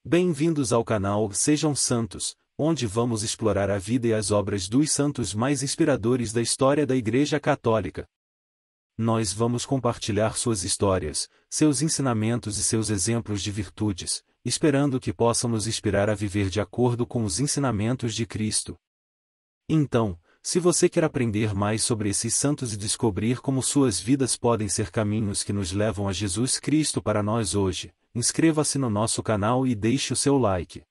Bem-vindos ao canal Sejam Santos, onde vamos explorar a vida e as obras dos santos mais inspiradores da história da Igreja Católica. Nós vamos compartilhar suas histórias, seus ensinamentos e seus exemplos de virtudes, esperando que possam nos inspirar a viver de acordo com os ensinamentos de Cristo. Então, se você quer aprender mais sobre esses santos e descobrir como suas vidas podem ser caminhos que nos levam a Jesus Cristo para nós hoje, inscreva-se no nosso canal e deixe o seu like.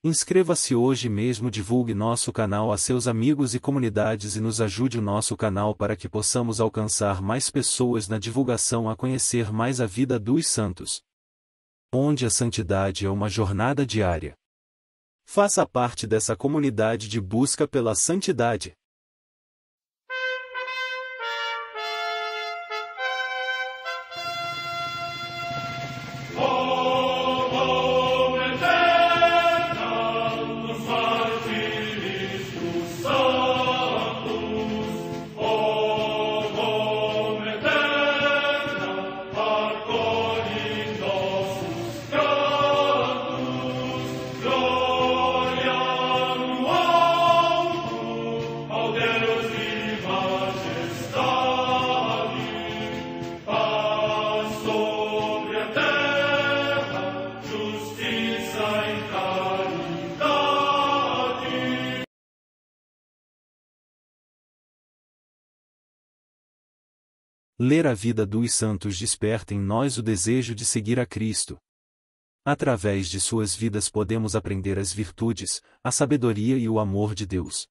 Inscreva-se hoje mesmo, divulgue nosso canal a seus amigos e comunidades e nos ajude o nosso canal para que possamos alcançar mais pessoas na divulgação a conhecer mais a vida dos santos. Onde a santidade é uma jornada diária. Faça parte dessa comunidade de busca pela santidade. Ler a vida dos santos desperta em nós o desejo de seguir a Cristo. Através de suas vidas podemos aprender as virtudes, a sabedoria e o amor de Deus.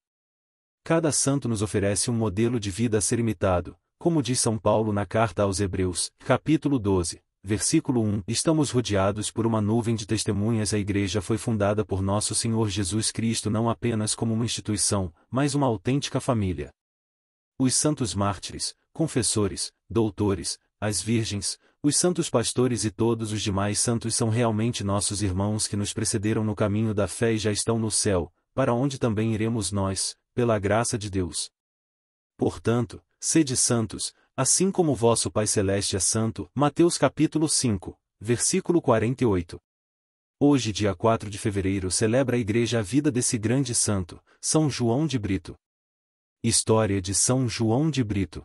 Cada santo nos oferece um modelo de vida a ser imitado, como diz São Paulo na carta aos Hebreus, capítulo 12, versículo 1. Estamos rodeados por uma nuvem de testemunhas. A Igreja foi fundada por nosso Senhor Jesus Cristo não apenas como uma instituição, mas uma autêntica família. Os santos mártires, confessores, doutores, as virgens, os santos pastores e todos os demais santos são realmente nossos irmãos que nos precederam no caminho da fé e já estão no céu, para onde também iremos nós, pela graça de Deus. Portanto, sede santos, assim como vosso Pai Celeste é santo. Mateus capítulo 5, versículo 48. Hoje, dia 4 de fevereiro, celebra a Igreja a vida desse grande santo, São João de Brito. História de São João de Brito.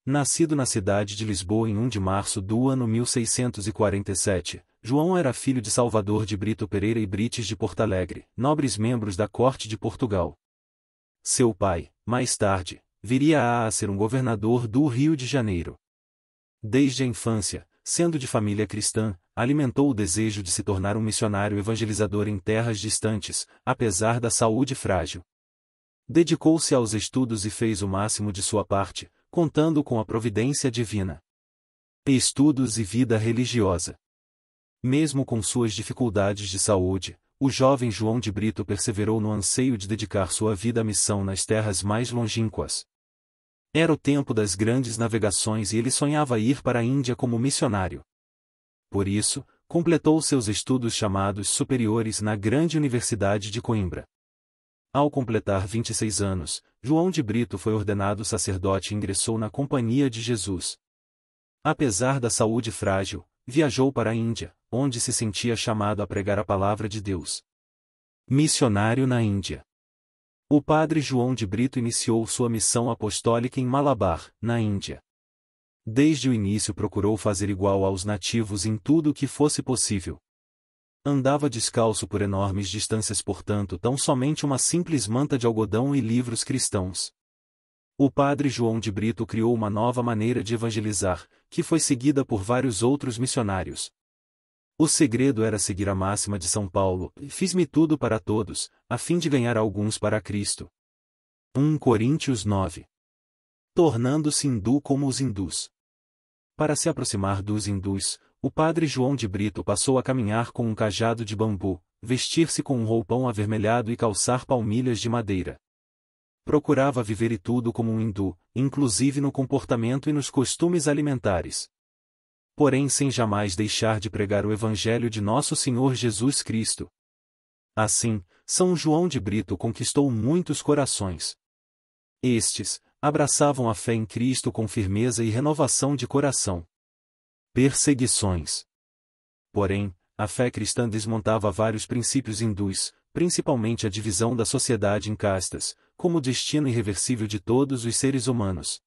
Nascido na cidade de Lisboa em 1 de março do ano 1647, João era filho de Salvador de Brito Pereira e Brites de Portalegre, nobres membros da corte de Portugal. Seu pai, mais tarde, viria a ser um governador do Rio de Janeiro. Desde a infância, sendo de família cristã, alimentou o desejo de se tornar um missionário evangelizador em terras distantes, apesar da saúde frágil. Dedicou-se aos estudos e fez o máximo de sua parte, contando com a providência divina. Estudos e vida religiosa. Mesmo com suas dificuldades de saúde, o jovem João de Brito perseverou no anseio de dedicar sua vida à missão nas terras mais longínquas. Era o tempo das grandes navegações e ele sonhava ir para a Índia como missionário. Por isso, completou seus estudos chamados superiores na grande Universidade de Coimbra. Ao completar 26 anos, João de Brito foi ordenado sacerdote e ingressou na Companhia de Jesus. Apesar da saúde frágil, viajou para a Índia, onde se sentia chamado a pregar a palavra de Deus. Missionário na Índia. O padre João de Brito iniciou sua missão apostólica em Malabar, na Índia. Desde o início procurou fazer igual aos nativos em tudo o que fosse possível. Andava descalço por enormes distâncias, portanto tão somente uma simples manta de algodão e livros cristãos. O padre João de Brito criou uma nova maneira de evangelizar, que foi seguida por vários outros missionários. O segredo era seguir a máxima de São Paulo: fiz-me tudo para todos, a fim de ganhar alguns para Cristo. 1 Coríntios 9. Tornando-se hindu como os hindus. Para se aproximar dos hindus, o padre João de Brito passou a caminhar com um cajado de bambu, vestir-se com um roupão avermelhado e calçar palmilhas de madeira. Procurava viver e tudo como um hindu, inclusive no comportamento e nos costumes alimentares. Porém sem jamais deixar de pregar o Evangelho de nosso Senhor Jesus Cristo. Assim, São João de Brito conquistou muitos corações. Estes abraçavam a fé em Cristo com firmeza e renovação de coração. Perseguições. Porém, a fé cristã desmontava vários princípios hindus, principalmente a divisão da sociedade em castas, como o destino irreversível de todos os seres humanos.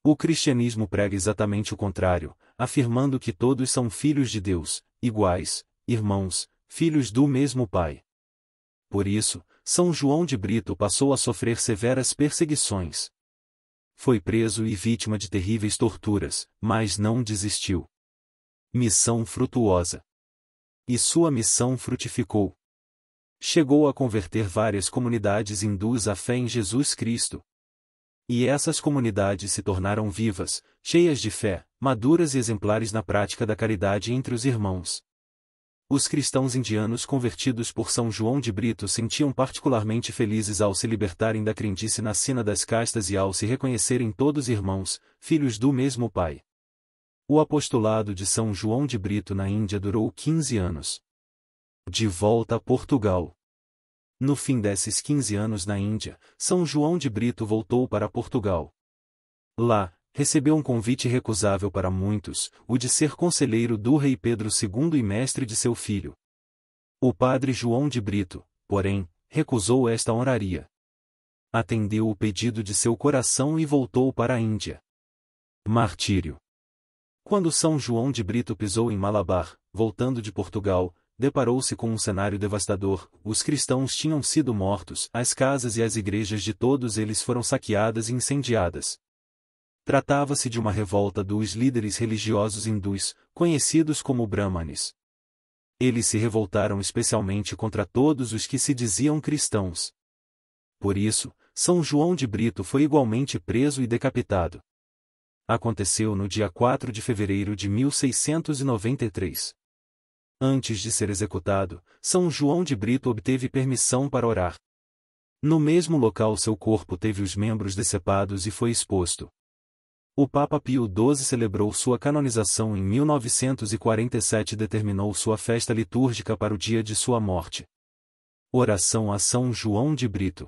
O cristianismo prega exatamente o contrário, afirmando que todos são filhos de Deus, iguais, irmãos, filhos do mesmo Pai. Por isso, São João de Brito passou a sofrer severas perseguições. Foi preso e vítima de terríveis torturas, mas não desistiu. Missão frutuosa. E sua missão frutificou. Chegou a converter várias comunidades hindus à fé em Jesus Cristo. E essas comunidades se tornaram vivas, cheias de fé, maduras e exemplares na prática da caridade entre os irmãos. Os cristãos indianos convertidos por São João de Brito sentiam particularmente felizes ao se libertarem da crendice na sina das castas e ao se reconhecerem todos irmãos, filhos do mesmo Pai. O apostolado de São João de Brito na Índia durou 15 anos. De volta a Portugal. No fim desses 15 anos na Índia, São João de Brito voltou para Portugal. Lá, recebeu um convite irrecusável para muitos, o de ser conselheiro do rei Pedro II e mestre de seu filho. O padre João de Brito, porém, recusou esta honraria. Atendeu o pedido de seu coração e voltou para a Índia. Martírio. Quando São João de Brito pisou em Malabar, voltando de Portugal, deparou-se com um cenário devastador. Os cristãos tinham sido mortos, as casas e as igrejas de todos eles foram saqueadas e incendiadas. Tratava-se de uma revolta dos líderes religiosos hindus, conhecidos como Brahmanes. Eles se revoltaram especialmente contra todos os que se diziam cristãos. Por isso, São João de Brito foi igualmente preso e decapitado. Aconteceu no dia 4 de fevereiro de 1693. Antes de ser executado, São João de Brito obteve permissão para orar. No mesmo local seu corpo teve os membros decepados e foi exposto. O Papa Pio XII celebrou sua canonização em 1947 e determinou sua festa litúrgica para o dia de sua morte. Oração a São João de Brito.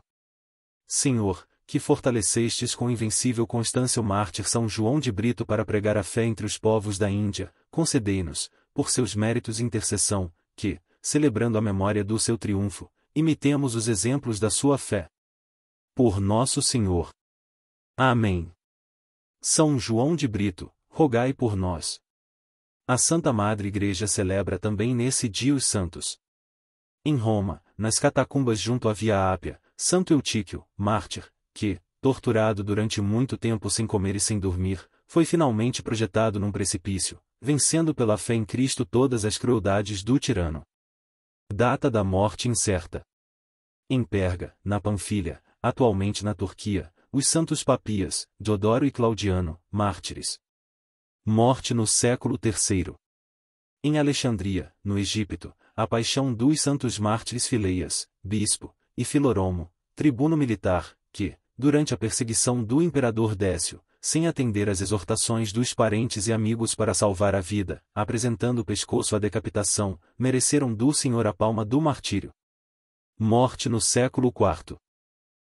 Senhor, que fortalecestes com invencível constância o mártir São João de Brito para pregar a fé entre os povos da Índia, concedei-nos, por seus méritos e intercessão, que, celebrando a memória do seu triunfo, imitemos os exemplos da sua fé. Por Nosso Senhor. Amém. São João de Brito, rogai por nós. A Santa Madre Igreja celebra também nesse dia os santos. Em Roma, nas catacumbas junto à Via Ápia, Santo Eutíquio, mártir, que, torturado durante muito tempo sem comer e sem dormir, foi finalmente projetado num precipício, vencendo pela fé em Cristo todas as crueldades do tirano. Data da morte incerta. Em Perga, na Panfilha, atualmente na Turquia, os santos Papias, Diodoro e Claudiano, mártires. Morte no século III. Em Alexandria, no Egito, a paixão dos santos mártires Fileias, bispo, e Filoromo, tribuno militar, que, durante a perseguição do imperador Décio, sem atender às exortações dos parentes e amigos para salvar a vida, apresentando o pescoço à decapitação, mereceram do Senhor a palma do martírio. Morte no século IV.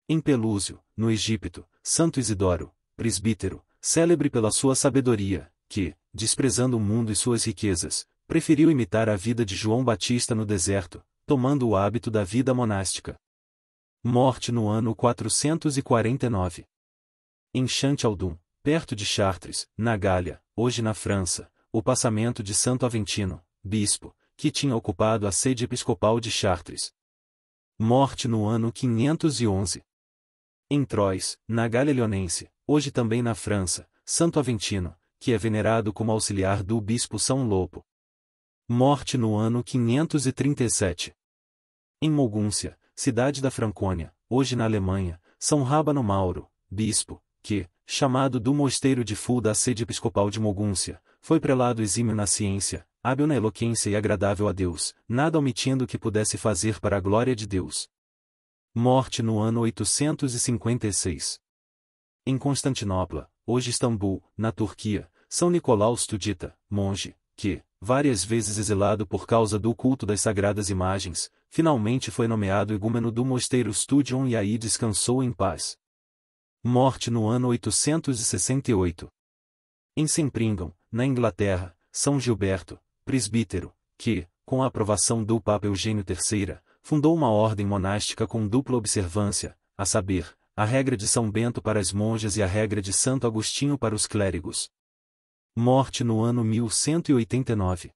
Em Pelúzio, no Egito, Santo Isidoro, presbítero, célebre pela sua sabedoria, que, desprezando o mundo e suas riquezas, preferiu imitar a vida de João Batista no deserto, tomando o hábito da vida monástica. Morte no ano 449. Em Chanteldon, perto de Chartres, na Gália, hoje na França, o passamento de Santo Aventino, bispo, que tinha ocupado a sede episcopal de Chartres. Morte no ano 511. Em Troyes, na Gália Leonense, hoje também na França, Santo Aventino, que é venerado como auxiliar do bispo São Lopo. Morte no ano 537. Em Mogúncia, cidade da Francônia, hoje na Alemanha, São Rábano Mauro, bispo, que, chamado do mosteiro de Fulda à sede episcopal de Mogúncia, foi prelado exímio na ciência, hábil na eloquência e agradável a Deus, nada omitindo que pudesse fazer para a glória de Deus. Morte no ano 856. Em Constantinopla, hoje Istambul, na Turquia, São Nicolau Studita, monge, que, várias vezes exilado por causa do culto das sagradas imagens, finalmente foi nomeado igúmeno do mosteiro Studion e aí descansou em paz. Morte no ano 868. Em Sempringham, na Inglaterra, São Gilberto, presbítero, que, com a aprovação do Papa Eugênio III, fundou uma ordem monástica com dupla observância, a saber, a regra de São Bento para as monjas e a regra de Santo Agostinho para os clérigos. Morte no ano 1189.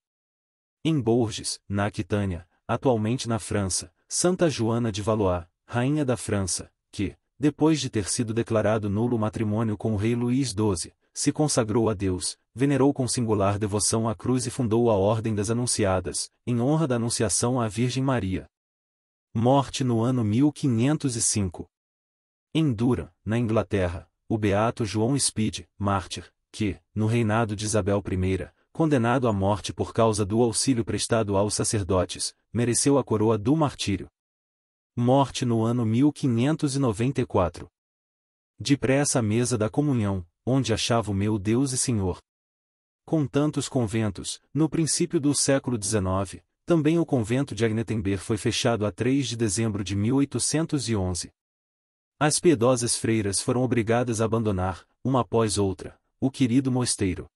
Em Bourges, na Aquitânia, atualmente na França, Santa Joana de Valois, rainha da França, que, depois de ter sido declarado nulo o matrimônio com o rei Luís XII, se consagrou a Deus, venerou com singular devoção a cruz e fundou a Ordem das Anunciadas, em honra da Anunciação à Virgem Maria. Morte no ano 1505. Em Durham, na Inglaterra, o beato João Speed, mártir, que, no reinado de Isabel I, condenado à morte por causa do auxílio prestado aos sacerdotes, mereceu a coroa do martírio. Morte no ano 1594. Depressa à mesa da comunhão, onde achava o meu Deus e Senhor. Com tantos conventos, no princípio do século XIX, também o convento de Agnettember foi fechado a 3 de dezembro de 1811. As piedosas freiras foram obrigadas a abandonar, uma após outra, o querido mosteiro.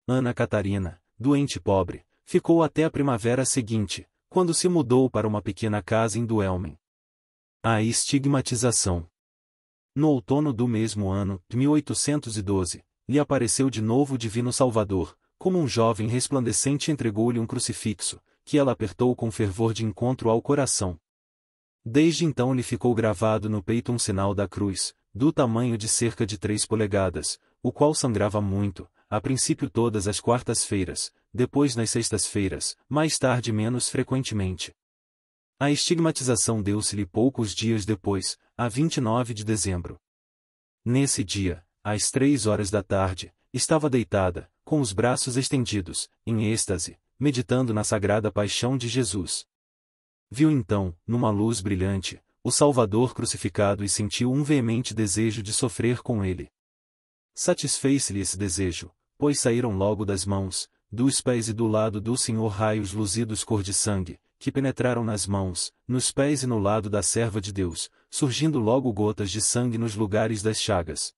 Ana Catarina, doente e pobre, ficou até a primavera seguinte, quando se mudou para uma pequena casa em Duelmen. A estigmatização. No outono do mesmo ano, 1812, lhe apareceu de novo o Divino Salvador, como um jovem resplandecente entregou-lhe um crucifixo, que ela apertou com fervor de encontro ao coração. Desde então lhe ficou gravado no peito um sinal da cruz, do tamanho de cerca de 3 polegadas, o qual sangrava muito, a princípio todas as quartas-feiras, depois nas sextas-feiras, mais tarde menos frequentemente. A estigmatização deu-se-lhe poucos dias depois, a 29 de dezembro. Nesse dia, às 3 horas da tarde, estava deitada, com os braços estendidos, em êxtase, meditando na sagrada paixão de Jesus. Viu então, numa luz brilhante, o Salvador crucificado e sentiu um veemente desejo de sofrer com ele. Satisfez-se-lhe esse desejo, pois saíram logo das mãos, dos pés e do lado do Senhor raios luzidos cor de sangue, que penetraram nas mãos, nos pés e no lado da serva de Deus, surgindo logo gotas de sangue nos lugares das chagas.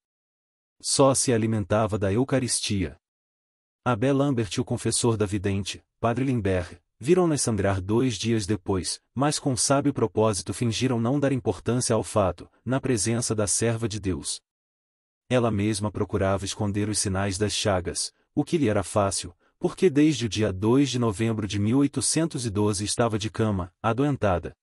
Só se alimentava da Eucaristia. Abel Lambert, o confessor da vidente, Padre Limber, viram-nas sangrar 2 dias depois, mas com sábio propósito fingiram não dar importância ao fato, na presença da serva de Deus. Ela mesma procurava esconder os sinais das chagas, o que lhe era fácil, porque desde o dia 2 de novembro de 1812 estava de cama, adoentada.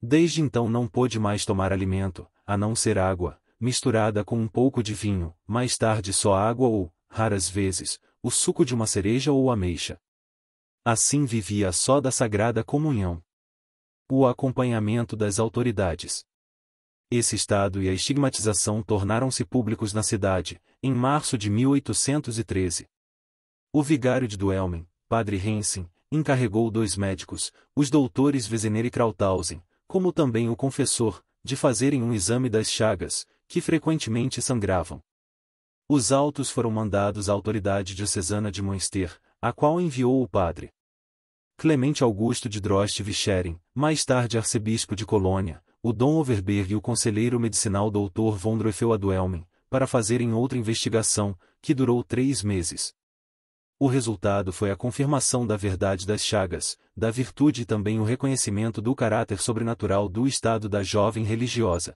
Desde então não pôde mais tomar alimento, a não ser água, misturada com um pouco de vinho, mais tarde só água ou, raras vezes, o suco de uma cereja ou ameixa. Assim vivia só da Sagrada Comunhão. O acompanhamento das autoridades. Esse estado e a estigmatização tornaram-se públicos na cidade, em março de 1813. O vigário de Duelmen, Padre Hensing, encarregou 2 médicos, os doutores Wesener e Krauthausen, como também o confessor, de fazerem um exame das chagas, que frequentemente sangravam. Os autos foram mandados à autoridade diocesana de Münster, a qual enviou o padre Clemente Augusto de Droste-Vichering, mais tarde arcebispo de Colônia, o Dom Overberg e o conselheiro medicinal Dr. von Dreufel a Duelmen, para fazerem outra investigação, que durou 3 meses. O resultado foi a confirmação da verdade das chagas, da virtude e também o reconhecimento do caráter sobrenatural do estado da jovem religiosa.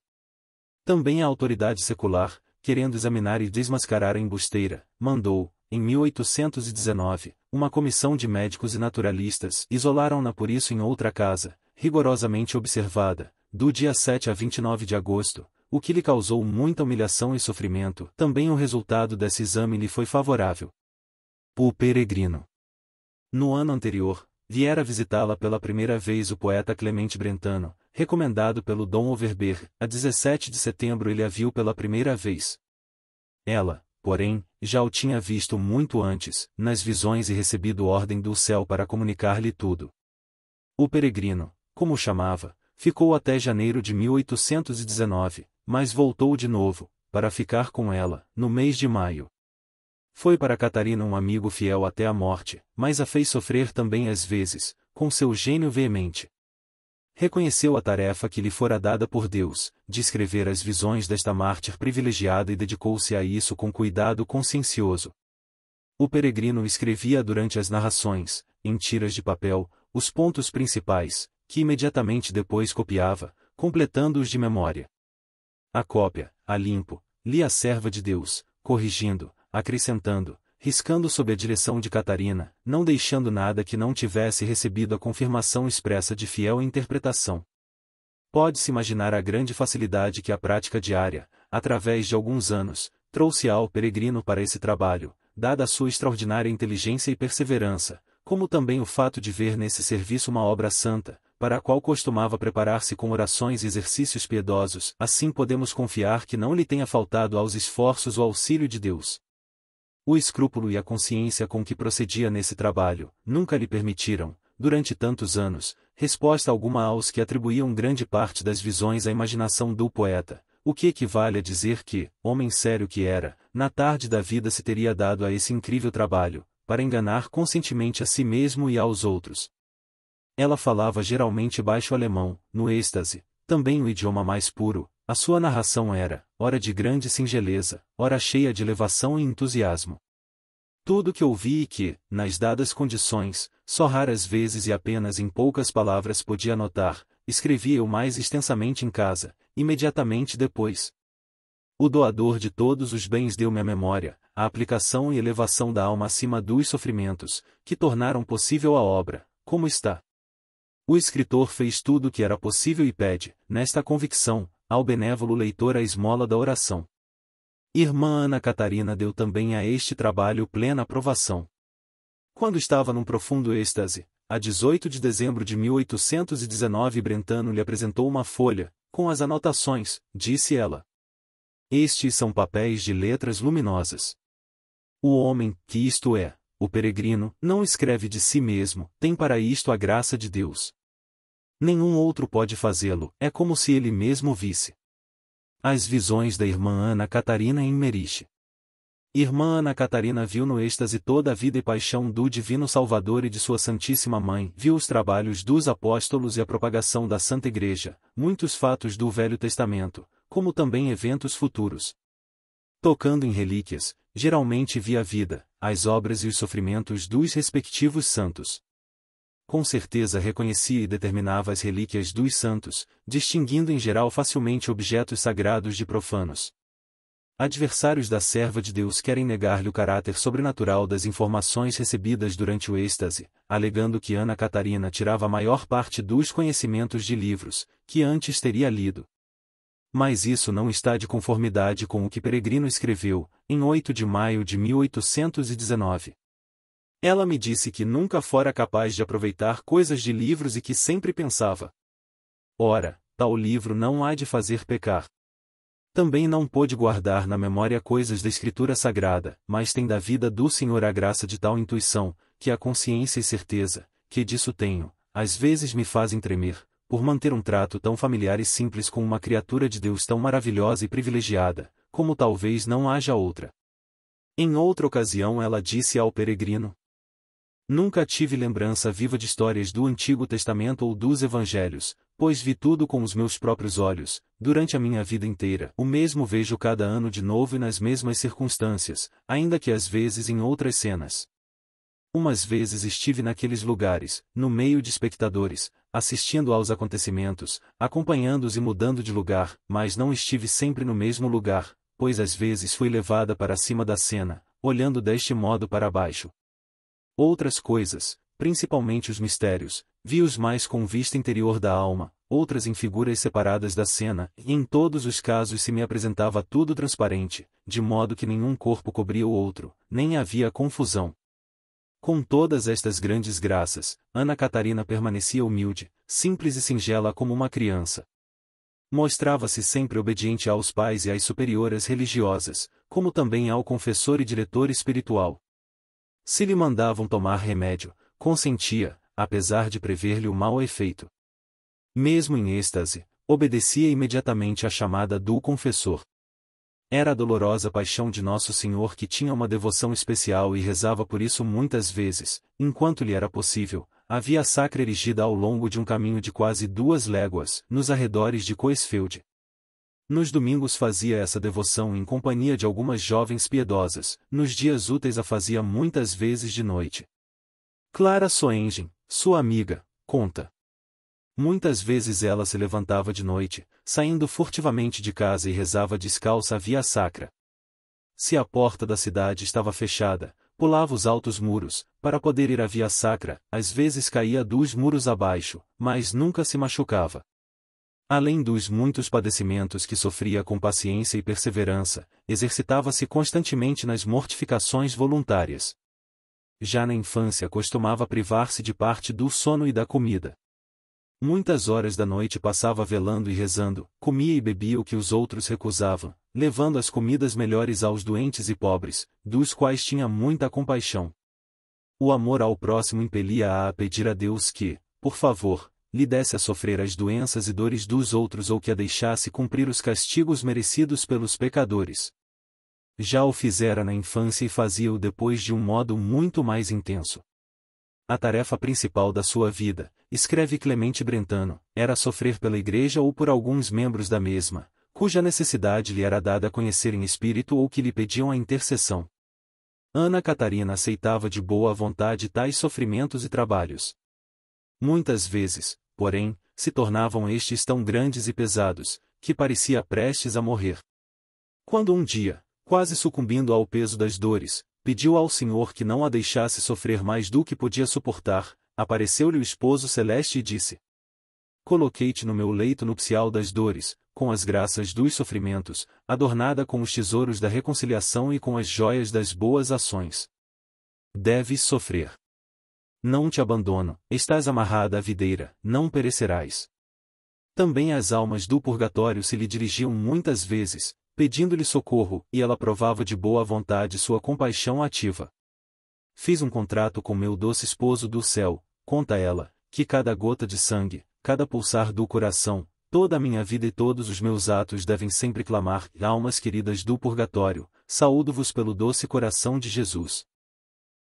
Também a autoridade secular, querendo examinar e desmascarar a embusteira, mandou, em 1819, uma comissão de médicos e naturalistas, isolaram-na por isso em outra casa, rigorosamente observada, do dia 7 a 29 de agosto, o que lhe causou muita humilhação e sofrimento. Também o resultado desse exame lhe foi favorável. O peregrino. No ano anterior, viera visitá-la pela primeira vez o poeta Clemente Brentano, recomendado pelo Dom Overberg. A 17 de setembro ele a viu pela primeira vez. Ela, porém, já o tinha visto muito antes, nas visões e recebido ordem do céu para comunicar-lhe tudo. O peregrino, como o chamava, ficou até janeiro de 1819, mas voltou de novo, para ficar com ela, no mês de maio. Foi para Catarina um amigo fiel até a morte, mas a fez sofrer também às vezes, com seu gênio veemente. Reconheceu a tarefa que lhe fora dada por Deus, de escrever as visões desta mártir privilegiada e dedicou-se a isso com cuidado consciencioso. O peregrino escrevia durante as narrações, em tiras de papel, os pontos principais, que imediatamente depois copiava, completando-os de memória. A cópia, a limpo, lia a serva de Deus, corrigindo, acrescentando, riscando sob a direção de Catarina, não deixando nada que não tivesse recebido a confirmação expressa de fiel interpretação. Pode-se imaginar a grande facilidade que a prática diária, através de alguns anos, trouxe ao peregrino para esse trabalho, dada a sua extraordinária inteligência e perseverança, como também o fato de ver nesse serviço uma obra santa, para a qual costumava preparar-se com orações e exercícios piedosos. Assim podemos confiar que não lhe tenha faltado aos esforços o auxílio de Deus. O escrúpulo e a consciência com que procedia nesse trabalho, nunca lhe permitiram, durante tantos anos, resposta alguma aos que atribuíam grande parte das visões à imaginação do poeta, o que equivale a dizer que, homem sério que era, na tarde da vida se teria dado a esse incrível trabalho, para enganar conscientemente a si mesmo e aos outros. Ela falava geralmente baixo alemão, no êxtase, também o idioma mais puro. A sua narração era, ora de grande singeleza, ora cheia de elevação e entusiasmo. Tudo que ouvi e que, nas dadas condições, só raras vezes e apenas em poucas palavras podia anotar, escrevia eu mais extensamente em casa, imediatamente depois. O doador de todos os bens deu-me a memória, a aplicação e elevação da alma acima dos sofrimentos, que tornaram possível a obra, como está. O escritor fez tudo o que era possível e pede, nesta convicção, ao benévolo leitor a esmola da oração. Irmã Ana Catarina deu também a este trabalho plena aprovação. Quando estava num profundo êxtase, a 18 de dezembro de 1819 Brentano lhe apresentou uma folha, com as anotações, disse ela. Estes são papéis de letras luminosas. O homem, que isto é, o peregrino, não escreve de si mesmo, tem para isto a graça de Deus. Nenhum outro pode fazê-lo, é como se ele mesmo visse. As visões da irmã Ana Catarina em Meriche. Irmã Ana Catarina viu no êxtase toda a vida e paixão do Divino Salvador e de sua Santíssima Mãe, viu os trabalhos dos apóstolos e a propagação da Santa Igreja, muitos fatos do Velho Testamento, como também eventos futuros. Tocando em relíquias, geralmente via a vida, as obras e os sofrimentos dos respectivos santos. Com certeza reconhecia e determinava as relíquias dos santos, distinguindo em geral facilmente objetos sagrados de profanos. Adversários da serva de Deus querem negar-lhe o caráter sobrenatural das informações recebidas durante o êxtase, alegando que Ana Catarina tirava a maior parte dos conhecimentos de livros, que antes teria lido. Mas isso não está de conformidade com o que Peregrino escreveu, em 8 de maio de 1819. Ela me disse que nunca fora capaz de aproveitar coisas de livros e que sempre pensava: ora, tal livro não há de fazer pecar. Também não pôde guardar na memória coisas da Escritura Sagrada, mas tem da vida do Senhor a graça de tal intuição, que a consciência e certeza, que disso tenho, às vezes me fazem tremer, por manter um trato tão familiar e simples com uma criatura de Deus tão maravilhosa e privilegiada, como talvez não haja outra. Em outra ocasião ela disse ao peregrino: nunca tive lembrança viva de histórias do Antigo Testamento ou dos Evangelhos, pois vi tudo com os meus próprios olhos, durante a minha vida inteira. O mesmo vejo cada ano de novo e nas mesmas circunstâncias, ainda que às vezes em outras cenas. Umas vezes estive naqueles lugares, no meio de espectadores, assistindo aos acontecimentos, acompanhando-os e mudando de lugar, mas não estive sempre no mesmo lugar, pois às vezes fui levada para cima da cena, olhando deste modo para baixo. Outras coisas, principalmente os mistérios, vi-os mais com vista interior da alma, outras em figuras separadas da cena, e em todos os casos se me apresentava tudo transparente, de modo que nenhum corpo cobria o outro, nem havia confusão. Com todas estas grandes graças, Ana Catarina permanecia humilde, simples e singela como uma criança. Mostrava-se sempre obediente aos pais e às superioras religiosas, como também ao confessor e diretor espiritual. Se lhe mandavam tomar remédio, consentia, apesar de prever-lhe o mau efeito. Mesmo em êxtase, obedecia imediatamente à chamada do confessor. Era a dolorosa paixão de Nosso Senhor que tinha uma devoção especial e rezava por isso muitas vezes, enquanto lhe era possível, a via sacra erigida ao longo de um caminho de quase 2 léguas, nos arredores de Coesfeld. Nos domingos fazia essa devoção em companhia de algumas jovens piedosas, nos dias úteis a fazia muitas vezes de noite. Clara Soengen, sua amiga, conta. Muitas vezes ela se levantava de noite, saindo furtivamente de casa e rezava descalça a via sacra. Se a porta da cidade estava fechada, pulava os altos muros, para poder ir à via sacra, às vezes caía 2 muros abaixo, mas nunca se machucava. Além dos muitos padecimentos que sofria com paciência e perseverança, exercitava-se constantemente nas mortificações voluntárias. Já na infância costumava privar-se de parte do sono e da comida. Muitas horas da noite passava velando e rezando, comia e bebia o que os outros recusavam, levando as comidas melhores aos doentes e pobres, dos quais tinha muita compaixão. O amor ao próximo impelia-a a pedir a Deus que, por favor, lhe desse a sofrer as doenças e dores dos outros ou que a deixasse cumprir os castigos merecidos pelos pecadores. Já o fizera na infância e fazia-o depois de um modo muito mais intenso. A tarefa principal da sua vida, escreve Clemente Brentano, era sofrer pela Igreja ou por alguns membros da mesma, cuja necessidade lhe era dada a conhecer em espírito ou que lhe pediam a intercessão. Ana Catarina aceitava de boa vontade tais sofrimentos e trabalhos. Muitas vezes, porém, se tornavam estes tão grandes e pesados, que parecia prestes a morrer. Quando um dia, quase sucumbindo ao peso das dores, pediu ao Senhor que não a deixasse sofrer mais do que podia suportar, apareceu-lhe o esposo celeste e disse: Coloquei-te no meu leito nupcial das dores, com as graças dos sofrimentos, adornada com os tesouros da reconciliação e com as joias das boas ações. Deves sofrer. Não te abandono, estás amarrada à videira, não perecerás. Também as almas do purgatório se lhe dirigiam muitas vezes, pedindo-lhe socorro, e ela provava de boa vontade sua compaixão ativa. Fiz um contrato com meu doce esposo do céu, conta ela, que cada gota de sangue, cada pulsar do coração, toda a minha vida e todos os meus atos devem sempre clamar: almas queridas do purgatório, saúdo-vos pelo doce coração de Jesus.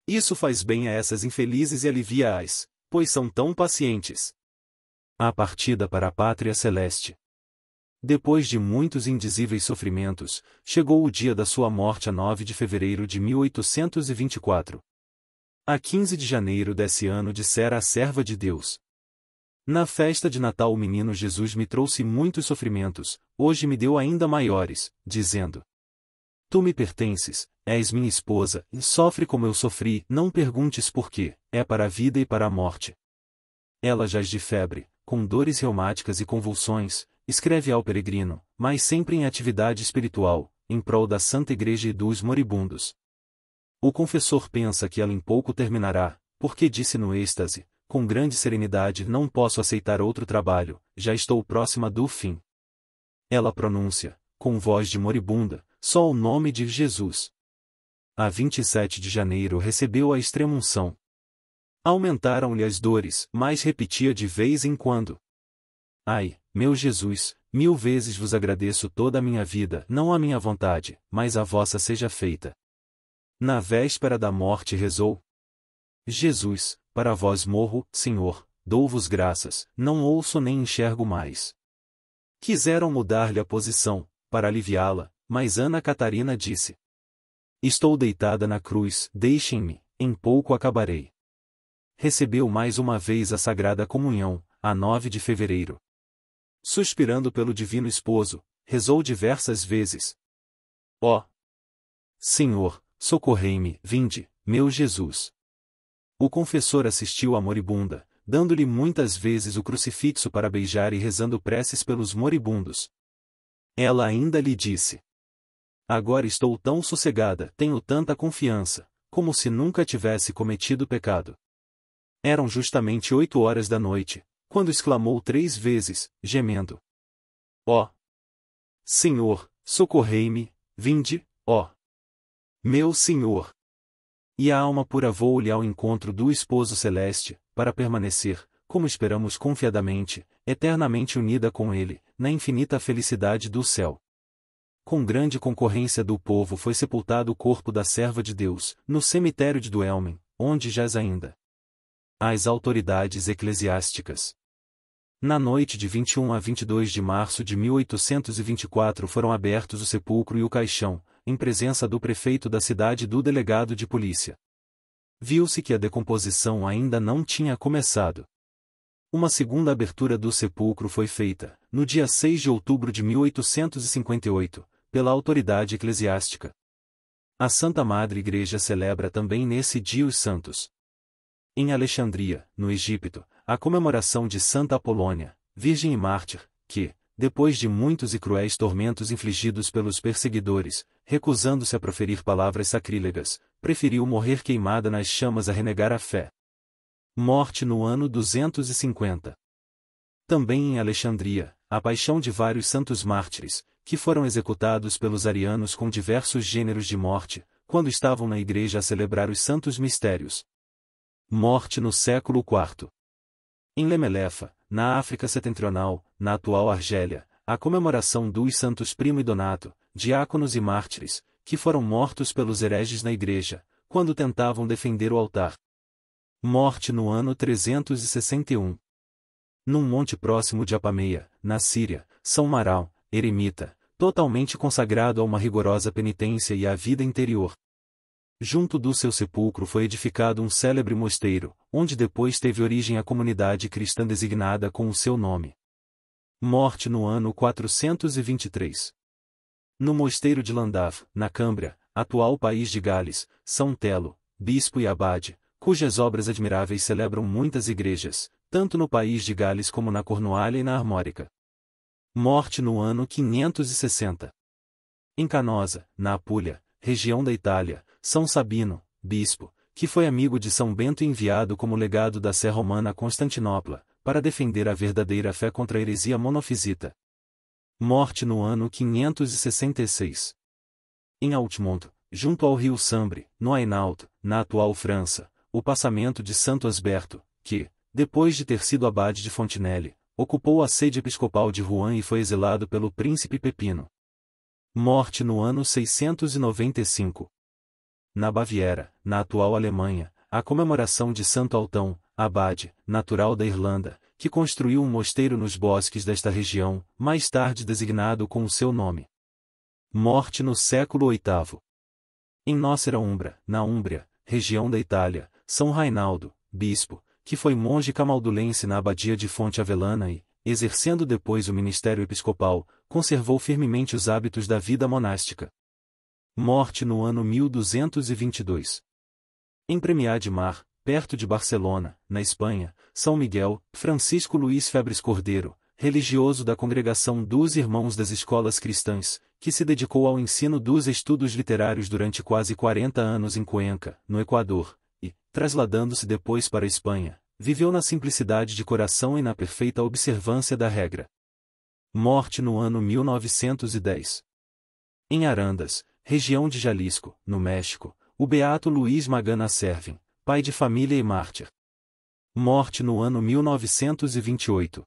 Isso faz bem a essas infelizes e alivia-as, pois são tão pacientes. A partida para a pátria celeste. Depois de muitos indizíveis sofrimentos, chegou o dia da sua morte a 9 de fevereiro de 1824. A 15 de janeiro desse ano dissera a serva de Deus: Na festa de Natal o menino Jesus me trouxe muitos sofrimentos, hoje me deu ainda maiores, dizendo: Tu me pertences, és minha esposa, e sofre como eu sofri, não perguntes por quê, é para a vida e para a morte. Ela jaz de febre, com dores reumáticas e convulsões, escreve ao peregrino, mas sempre em atividade espiritual, em prol da Santa Igreja e dos moribundos. O confessor pensa que ela em pouco terminará, porque disse no êxtase, com grande serenidade: Não posso aceitar outro trabalho, já estou próxima do fim. Ela pronuncia, com voz de moribunda, só o nome de Jesus. A 27 de janeiro recebeu a extrema-unção. Aumentaram-lhe as dores, mas repetia de vez em quando: Ai, meu Jesus, 1000 vezes vos agradeço toda a minha vida, não a minha vontade, mas a vossa seja feita. Na véspera da morte rezou: Jesus, para vós morro, Senhor, dou-vos graças, não ouço nem enxergo mais. Quiseram mudar-lhe a posição, para aliviá-la, mas Ana Catarina disse: Estou deitada na cruz, deixem-me, em pouco acabarei. Recebeu mais uma vez a Sagrada Comunhão, a 9 de fevereiro. Suspirando pelo Divino Esposo, rezou diversas vezes: Ó Senhor, socorrei-me, vinde, meu Jesus. O confessor assistiu à moribunda, dando-lhe muitas vezes o crucifixo para beijar e rezando preces pelos moribundos. Ela ainda lhe disse: Agora estou tão sossegada, tenho tanta confiança, como se nunca tivesse cometido pecado. Eram justamente 8 horas da noite, quando exclamou 3 vezes, gemendo: Ó Senhor, socorrei-me, vinde, ó meu Senhor. E a alma pura voou-lhe ao encontro do esposo celeste, para permanecer, como esperamos confiadamente, eternamente unida com ele, na infinita felicidade do céu. Com grande concorrência do povo foi sepultado o corpo da serva de Deus, no cemitério de Duelmen, onde jaz ainda. As autoridades eclesiásticas. Na noite de 21 a 22 de março de 1824 foram abertos o sepulcro e o caixão, em presença do prefeito da cidade e do delegado de polícia. viu-se que a decomposição ainda não tinha começado. Uma segunda abertura do sepulcro foi feita, no dia 6 de outubro de 1858, pela autoridade eclesiástica. A Santa Madre Igreja celebra também nesse dia os santos. Em Alexandria, no Egito, a comemoração de Santa Apolônia, virgem e mártir, que, depois de muitos e cruéis tormentos infligidos pelos perseguidores, recusando-se a proferir palavras sacrílegas, preferiu morrer queimada nas chamas a renegar a fé. Morte no ano 250. Também em Alexandria, a paixão de vários santos mártires, que foram executados pelos arianos com diversos gêneros de morte, quando estavam na igreja a celebrar os santos mistérios. Morte no século IV. Em Lemelefa, na África Setentrional, na atual Argélia, a comemoração dos santos Primo e Donato, diáconos e mártires, que foram mortos pelos hereges na igreja, quando tentavam defender o altar. Morte no ano 361. Num monte próximo de Apameia, na Síria, São Marão, eremita, totalmente consagrado a uma rigorosa penitência e à vida interior. Junto do seu sepulcro foi edificado um célebre mosteiro, onde depois teve origem a comunidade cristã designada com o seu nome. Morte no ano 423. No mosteiro de Llandaff, na Câmbria, atual país de Gales, São Telo, bispo e abade, cujas obras admiráveis celebram muitas igrejas, tanto no país de Gales como na Cornualha e na Armórica. Morte no ano 560. Em Canosa, na Apulia, região da Itália, São Sabino, bispo, que foi amigo de São Bento e enviado como legado da Sé Romana a Constantinopla, para defender a verdadeira fé contra a heresia monofisita. Morte no ano 566. Em Altmonto, junto ao rio Sambre, no Hainaut, na atual França, o passamento de Santo Asberto, que, depois de ter sido abade de Fontenelle, ocupou a sede episcopal de Rouen e foi exilado pelo príncipe Pepino. Morte no ano 695. Na Baviera, na atual Alemanha, a comemoração de Santo Altão, abade, natural da Irlanda, que construiu um mosteiro nos bosques desta região, mais tarde designado com o seu nome. Morte no século VIII. Em Nocera Umbra, na Úmbria, região da Itália, São Rainaldo, bispo, que foi monge camaldulense na abadia de Fonte Avellana e, exercendo depois o ministério episcopal, conservou firmemente os hábitos da vida monástica. Morte no ano 1222. Em Premiá de Mar, perto de Barcelona, na Espanha, São Miguel, Francisco Luís Febres Cordeiro, religioso da Congregação dos Irmãos das Escolas Cristãs, que se dedicou ao ensino dos estudos literários durante quase 40 anos em Cuenca, no Equador, e, trasladando-se depois para a Espanha, viveu na simplicidade de coração e na perfeita observância da regra. Morte no ano 1910. Em Arandas, região de Jalisco, no México, o beato Luís Magana Servin, pai de família e mártir. Morte no ano 1928.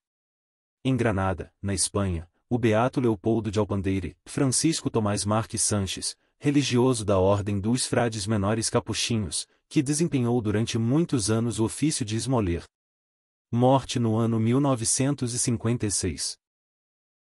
Em Granada, na Espanha, o beato Leopoldo de Alpandeire, Francisco Tomás Marques Sanches, religioso da Ordem dos Frades Menores Capuchinhos, que desempenhou durante muitos anos o ofício de esmoler. Morte no ano 1956.